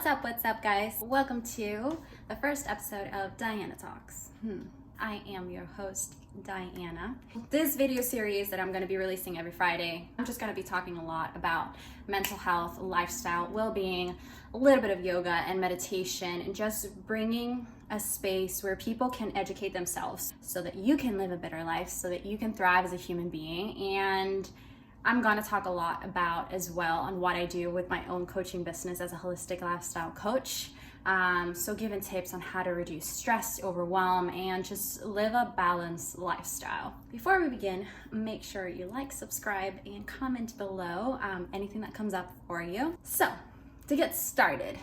What's up, guys? Welcome to the first episode of Dayana Talks. I am your host, Dayana. This video series that I'm going to be releasing every Friday, I'm just going to be talking a lot about mental health, lifestyle, well-being, a little bit of yoga and meditation, and just bringing a space where people can educate themselves so that you can live a better life, so that you can thrive as a human being. And I'm going to talk a lot about as well on what I do with my own coaching business as a holistic lifestyle coach. So giving tips on how to reduce stress, overwhelm, and just live a balanced lifestyle. Before we begin, make sure you like, subscribe, and comment below anything that comes up for you. So to get started,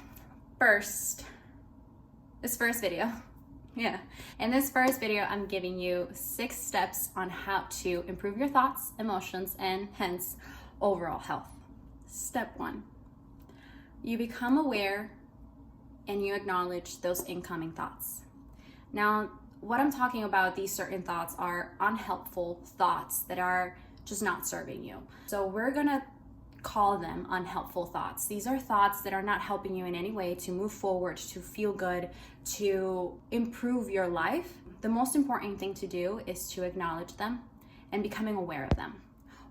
this first video, in this first video, I'm giving you 6 steps on how to improve your thoughts, emotions, and hence overall health. Step 1, you become aware and you acknowledge those incoming thoughts. Now, what I'm talking about, these certain thoughts are unhelpful thoughts that are just not serving you. So we're gonna call them unhelpful thoughts. These are thoughts that are not helping you in any way to move forward, to feel good, to improve your life. The most important thing to do is to acknowledge them and becoming aware of them.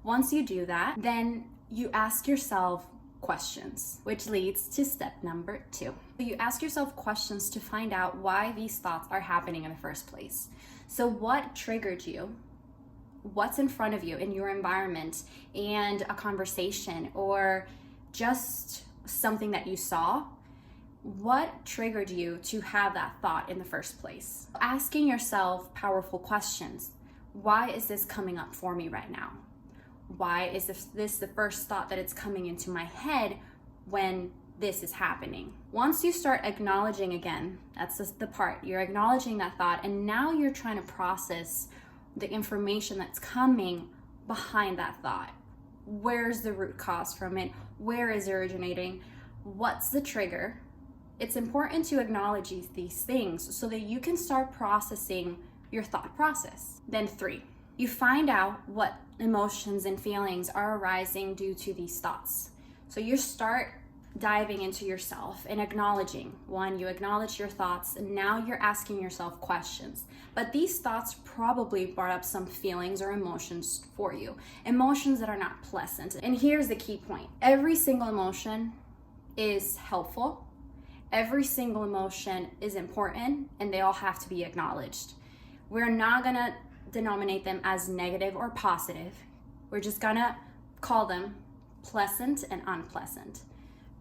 Once you do that, then you ask yourself questions, which leads to step number 2. So you ask yourself questions to find out why these thoughts are happening in the first place. So what triggered you? What's in front of you in your environment and a conversation or just something that you saw? What triggered you to have that thought in the first place? Asking yourself powerful questions. Why is this coming up for me right now? Why is this the first thought that it's coming into my head when this is happening? Once you start acknowledging, again, that's just the part, you're acknowledging that thought, and now you're trying to process the information that's coming behind that thought. Where's the root cause from it? Where is it originating? What's the trigger? It's important to acknowledge these things so that you can start processing your thought process. Then 3, you find out what emotions and feelings are arising due to these thoughts. So you start diving into yourself and acknowledging. 1, you acknowledge your thoughts, and now you're asking yourself questions. But these thoughts probably brought up some feelings or emotions for you, emotions that are not pleasant. And here's the key point. Every single emotion is helpful. Every single emotion is important, and they all have to be acknowledged. We're not gonna denominate them as negative or positive. We're just gonna call them pleasant and unpleasant.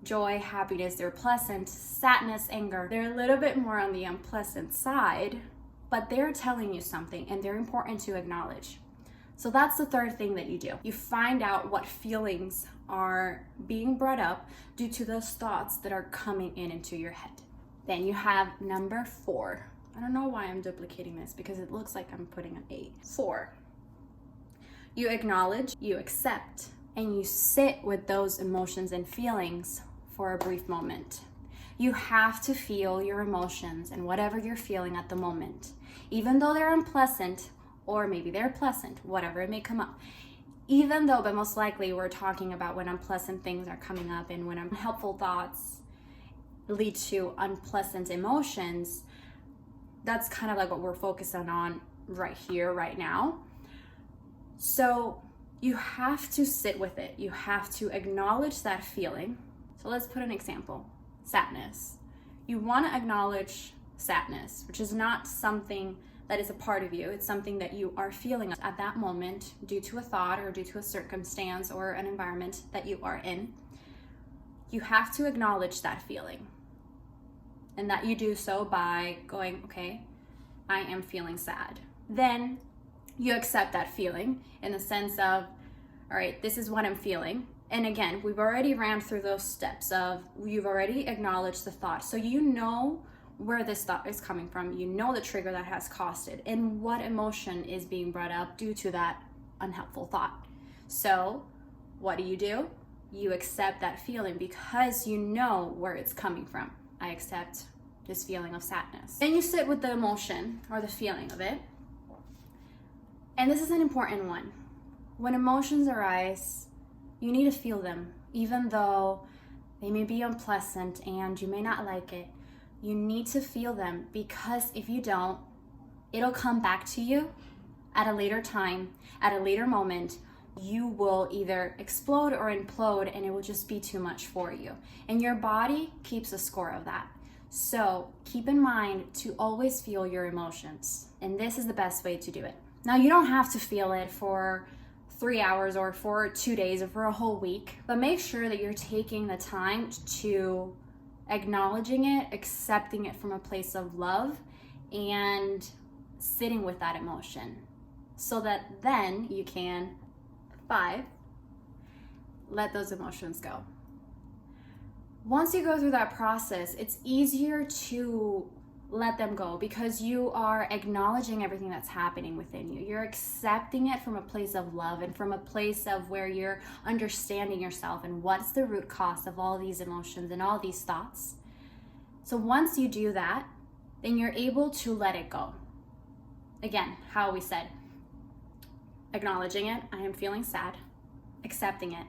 Joy, happiness, they're pleasant. Sadness, anger, they're a little bit more on the unpleasant side, but they're telling you something and they're important to acknowledge. So that's the 3rd thing that you do. You find out what feelings are being brought up due to those thoughts that are coming into your head. Then you have number 4. I don't know why I'm duplicating this because it looks like I'm putting an 8. 4, you acknowledge, you accept, and you sit with those emotions and feelings for a brief moment. You have to feel your emotions and whatever you're feeling at the moment, even though they're unpleasant, or maybe they're pleasant, whatever it may come up. Even though, but most likely we're talking about when unpleasant things are coming up and when unhelpful thoughts lead to unpleasant emotions, that's kind of like what we're focused on right here, right now. So you have to sit with it. You have to acknowledge that feeling. So let's put an example. Sadness. You want to acknowledge sadness, which is not something that is a part of you. It's something that you are feeling at that moment due to a thought or due to a circumstance or an environment that you are in. You have to acknowledge that feeling. And that you do so by going, okay, I am feeling sad. Then you accept that feeling in the sense of, all right, this is what I'm feeling. And again, we've already ran through those steps of, you've already acknowledged the thought. So you know where this thought is coming from. You know the trigger that has caused it and what emotion is being brought up due to that unhelpful thought. So what do? You accept that feeling because you know where it's coming from. I accept this feeling of sadness. Then you sit with the emotion or the feeling of it. And this is an important one. When emotions arise, you need to feel them, even though They may be unpleasant and you may not like it. You need to feel them, because if you don't, it'll come back to you at a later time, at a later moment. You will either explode or implode, and it will just be too much for you. And your body keeps a score of that. So keep in mind to always feel your emotions. And this is the best way to do it. Now, you don't have to feel it for 3 hours or for 2 days or for a whole week, but make sure that you're taking the time to acknowledging it, accepting it from a place of love, and sitting with that emotion, so that then you can 5, let those emotions go. Once you go through that process, it's easier to let them go, because you are acknowledging everything that's happening within you. You're accepting it from a place of love and from a place of where you're understanding yourself and what's the root cause of all these emotions and all these thoughts. So once you do that, then you're able to let it go. Again, how we said, acknowledging it, I am feeling sad, accepting it.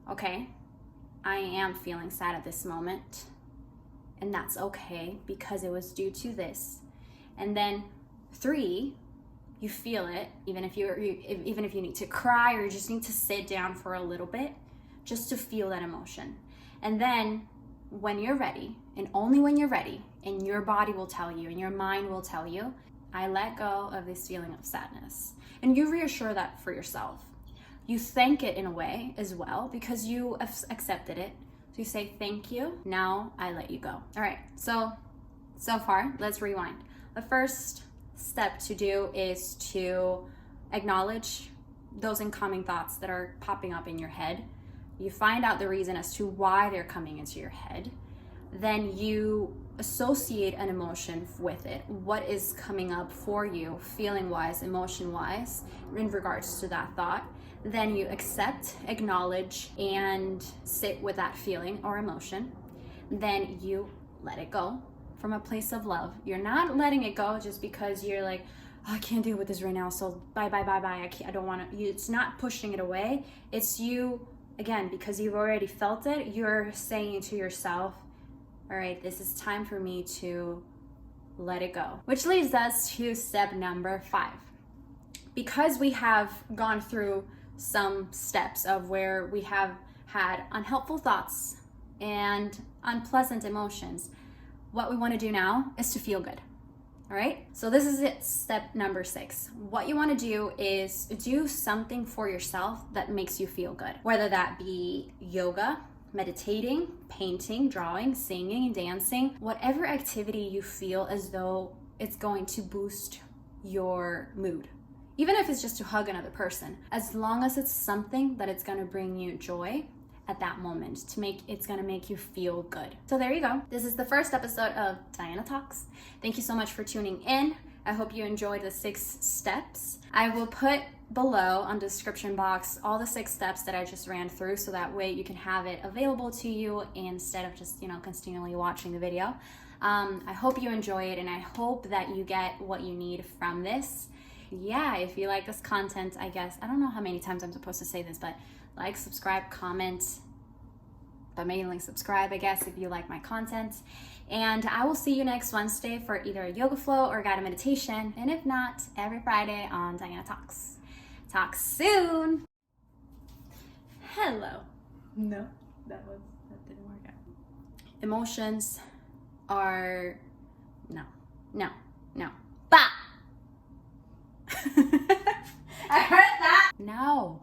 Okay, I am feeling sad at this moment, and that's okay because it was due to this. And then 3, you feel it, even if you need to cry or you just need to sit down for a little bit just to feel that emotion. And then when you're ready, and only when you're ready, and your body will tell you and your mind will tell you, I let go of this feeling of sadness. And you reassure that for yourself. You thank it in a way as well, because you have accepted it. So you say, thank you, now I let you go. All right, so far, let's rewind. The first step to do is to acknowledge those incoming thoughts that are popping up in your head. You find out the reason as to why they're coming into your head. Then you associate an emotion with it. What is coming up for you, feeling-wise, emotion-wise, in regards to that thought. Then you accept, acknowledge, and sit with that feeling or emotion. Then you let it go from a place of love. You're not letting it go just because you're like, oh, I can't deal with this right now, so bye. I don't want to. It's not pushing it away. It's you, again, because you've already felt it, you're saying to yourself, all right, this is time for me to let it go. Which leads us to step number 5. Because we have gone through some steps of where we have had unhelpful thoughts and unpleasant emotions, what we want to do now is to feel good. All right, so this is it, step number 6. What you want to do is do something for yourself that makes you feel good, whether that be yoga, meditating, painting, drawing, singing, dancing, whatever activity you feel as though it's going to boost your mood. Even if it's just to hug another person, as long as it's something that it's going to bring you joy at that moment, it's going to make you feel good. So there you go. This is the first episode of Dayana Talks. Thank you so much for tuning in. I hope you enjoyed the 6 steps. I will put below on the description box all the 6 steps that I just ran through, so that way you can have it available to you instead of just, continually watching the video. I hope you enjoy it, and I hope that you get what you need from this. Yeah, if you like this content, I don't know how many times I'm supposed to say this, but like, subscribe, comment, but mainly subscribe, I guess, if you like my content. And I will see you next Wednesday for either a yoga flow or guided meditation. And if not, every Friday on Dayana Talks. Talk soon. Hello. No, that didn't work out. Emotions are no. Bah! I heard that. No.